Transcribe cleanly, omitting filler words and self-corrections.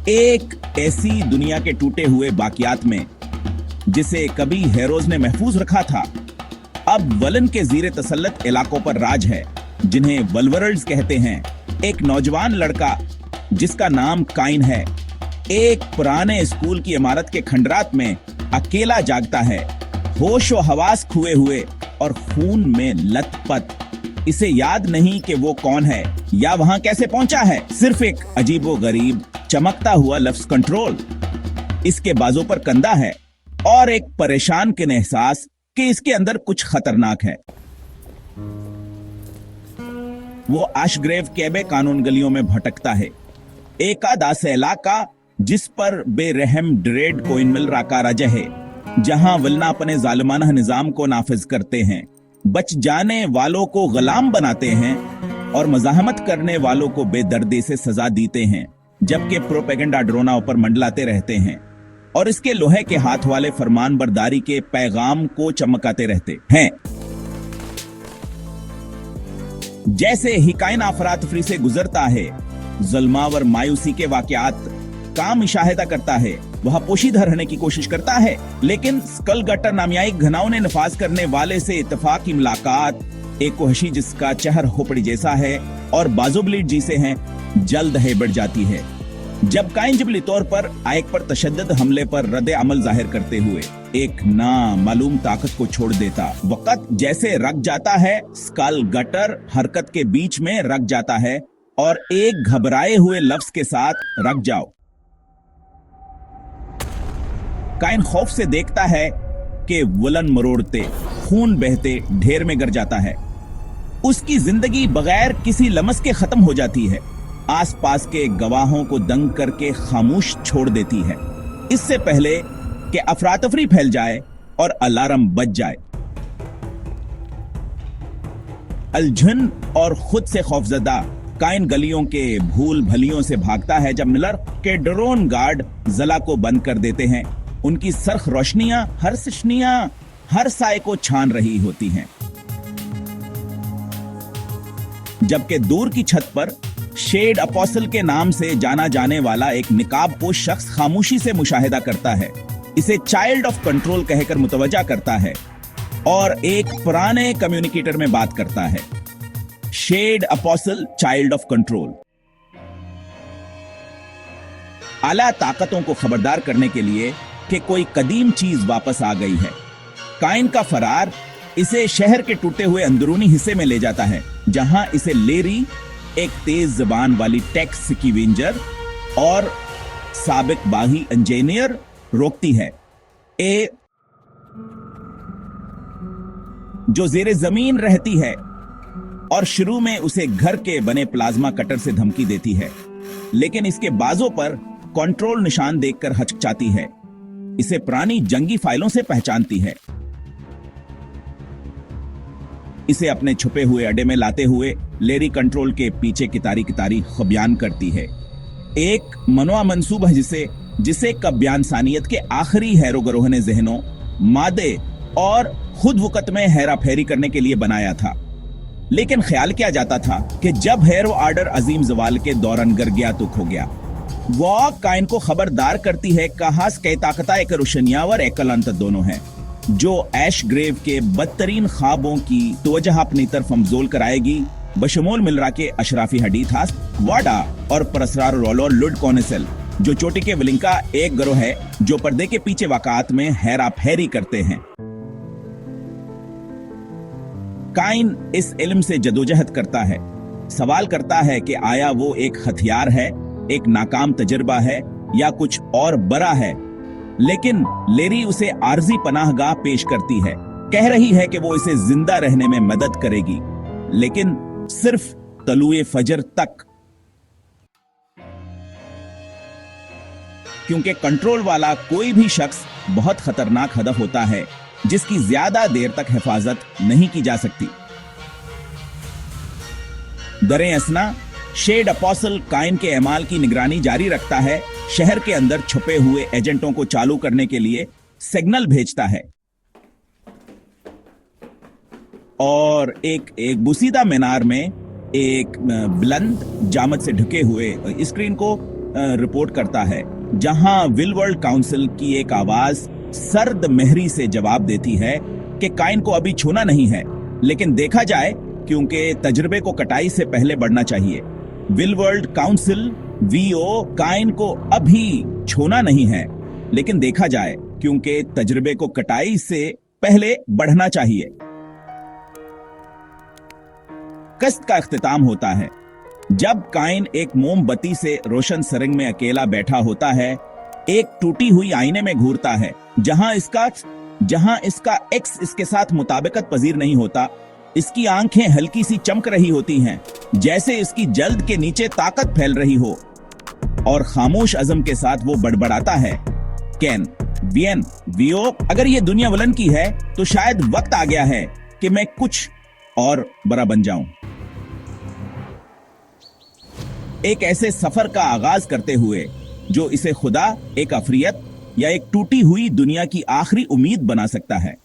एक ऐसी दुनिया के टूटे हुए बाकियात में जिसे कभी हेरोज ने महफूज रखा था, अब वलन के जीरे तसल्लत इलाकों पर राज है, जिन्हें वल्वरल्ड्स कहते हैं। एक नौजवान लड़का जिसका नाम काइन है, एक पुराने स्कूल की इमारत के खंडरात में अकेला जागता है, होश व हवास खोए हुए और खून में लथपथ। इसे याद नहीं कि वो कौन है या वहां कैसे पहुंचा है, सिर्फ एक अजीबोगरीब चमकता हुआ लफ्ज कंट्रोल इसके बाजों पर कंधा है और एक परेशान किन एहसास कि इसके अंदर कुछ खतरनाक है। वो आशग्रेव कैबे कानून गलियों में भटकता है, एक आदास इलाका जिस पर बेरहम ड्रेड कोइनमिल राका रजा है, जहां वलना अपने जालिमाना निजाम को नाफिज करते हैं, बच जाने वालों को गुलाम बनाते हैं और मजाहमत करने वालों को बेदर्दी से सजा देते हैं, जबकि प्रोपेगेंडा ड्रोना ऊपर मंडलाते रहते हैं और इसके लोहे के हाथ वाले फरमान बरदारी के पैगाम को चमकाते रहते हैं। जैसे ही काइन अफरातफरी से गुजरता है, जुल्मावर मायूसी के वाकयात का मुशाहिदा करता है, वह पोशीदा रहने की कोशिश करता है, लेकिन स्कल गटर नामियाई घनाओं ने नफाज करने वाले से इत्तेफाक की मुलाकात, एक वहशी जिसका चेहर होपड़ी जैसा है और बाजुब्लीड जिसे हैं, जल्द है बढ़ जाती है। जब काइन जबली तौर पर आयक पर तशद्दद हमले पर रद्द अमल जाहिर करते हुए एक नामालूम ताकत को छोड़ देता, वक्त जैसे रख जाता है, स्कल गटर हरकत के बीच में रख जाता है और एक घबराए हुए लफ्ज के साथ रख जाओ। काइन खौफ से देखता है कि वलन मरोड़ते, खून बहते ढेर में गिर जाता है। उसकी जिंदगी बगैर किसी लम्स के खत्म हो जाती है, आसपास के गवाहों को दंग करके खामोश छोड़ देती है, इससे पहले कि अफरातफरी फैल जाए और अलार्म बज जाए। अलझन और खुद से खौफजदा काइन गलियों के भूल भलियों से भागता है जब मिलर के ड्रोन गार्ड जला को बंद कर देते हैं। उनकी सरख रोशनियां हर सिशनियां हर साए को छान रही होती हैं, जबकि दूर की छत पर शेड अपोस्टल के नाम से जाना जाने वाला एक निकाबपोश शख्स खामोशी से मुशाहिदा करता है, इसे चाइल्ड ऑफ कंट्रोल कहकर मुतवज्जा करता है और एक पुराने कम्युनिकेटर में बात करता है। शेड अपोस्टल, चाइल्ड ऑफ कंट्रोल। आला ताकतों को खबरदार करने के लिए कि कोई कदीम चीज वापस आ गई है। काइन का फरार इसे शहर के टूटे हुए अंदरूनी हिस्से में ले जाता है, जहां इसे लेरी, एक तेज जबान वाली टैक्स स्कीवेंजर और साबिक बागी इंजीनियर रोकती है, जो जेरे जमीन रहती है और शुरू में उसे घर के बने प्लाज्मा कटर से धमकी देती है, लेकिन इसके बाजों पर कंट्रोल निशान देखकर हचकचाती है, इसे पुरानी जंगी फाइलों से पहचानती है। इसे अपने छुपे हुए अड्डे में लाते हुए लेरी कंट्रोल के पीछे कितारी बयान करती है, एक मनवा मंसूबा जिसे कब्यान सानियत के आखिरी हैरो गरोह ने जहनों, मादे और खुद वक़्त में हेरा फेरी करने के लिए बनाया था। लेकिन ख्याल किया जाता था कि जब हैरो आर्डर अजीम जवाल के दौरान गर गया तो खो गया। वो काइन को खबरदार करती है कहास के ताकता एक रोशनियावर एकल अंत दोनों हैं, जो ऐश ग्रेव के बदतरीन ख्वाबों की तवज्जो अपनी तरफ मबजूल कराएगी, बशमूल मिलरा के अशराफी हडीथास वाडा और परसरार रोलो लुड कौनिसल, जो चोटी के विलिंका एक गिरोह है जो पर्दे के पीछे वाक़ात में हेरा फेरी करते हैं। काइन इस इल्म से जदोजहद करता है, सवाल करता है कि आया वो एक हथियार है, एक नाकाम तजर्बा है या कुछ और बड़ा है। लेकिन लेरी उसे आर्जी पनाहगाह पेश करती है, कह रही है कि वो इसे जिंदा रहने में मदद करेगी, लेकिन सिर्फ तलुए फजर तक, क्योंकि कंट्रोल वाला कोई भी शख्स बहुत खतरनाक हदफ होता है जिसकी ज्यादा देर तक हिफाजत नहीं की जा सकती। दरे असना शेड अपोस्टल काइन के अमाल की निगरानी जारी रखता है, शहर के अंदर छुपे हुए एजेंटों को चालू करने के लिए सिग्नल भेजता है और एक बुसीदा मीनार में एक बुलंद जामत से ढके हुए स्क्रीन को रिपोर्ट करता है, जहां विल वर्ल्ड काउंसिल की एक आवाज सर्द मेहरी से जवाब देती है कि काइन को अभी छूना नहीं है, लेकिन देखा जाए क्योंकि तजुर्बे को कटाई से पहले बढ़ना चाहिए। विल वर्ल्ड काउंसिल वीओ काइन को अभी छूना नहीं है, लेकिन देखा जाए क्योंकि तजुर्बे को कटाई से पहले बढ़ना चाहिए। कस्त का इख्तिताम होता है जब काइन एक मोमबत्ती से रोशन सरंग में अकेला बैठा होता है, एक टूटी हुई आईने में घूरता है, जहां इसका एक्स इसके साथ मुताबिकत पजीर नहीं होता। इसकी आंखें हल्की सी चमक रही होती हैं, जैसे इसकी जल्द के नीचे ताकत फैल रही हो, और खामोश अज़म के साथ वो बड़बड़ाता है, कैन वियन वियो, अगर ये दुनिया वलन की है तो शायद वक्त आ गया है कि मैं कुछ और बड़ा बन जाऊं। एक ऐसे सफर का आगाज करते हुए जो इसे खुदा, एक अफरियत या एक टूटी हुई दुनिया की आखिरी उम्मीद बना सकता है।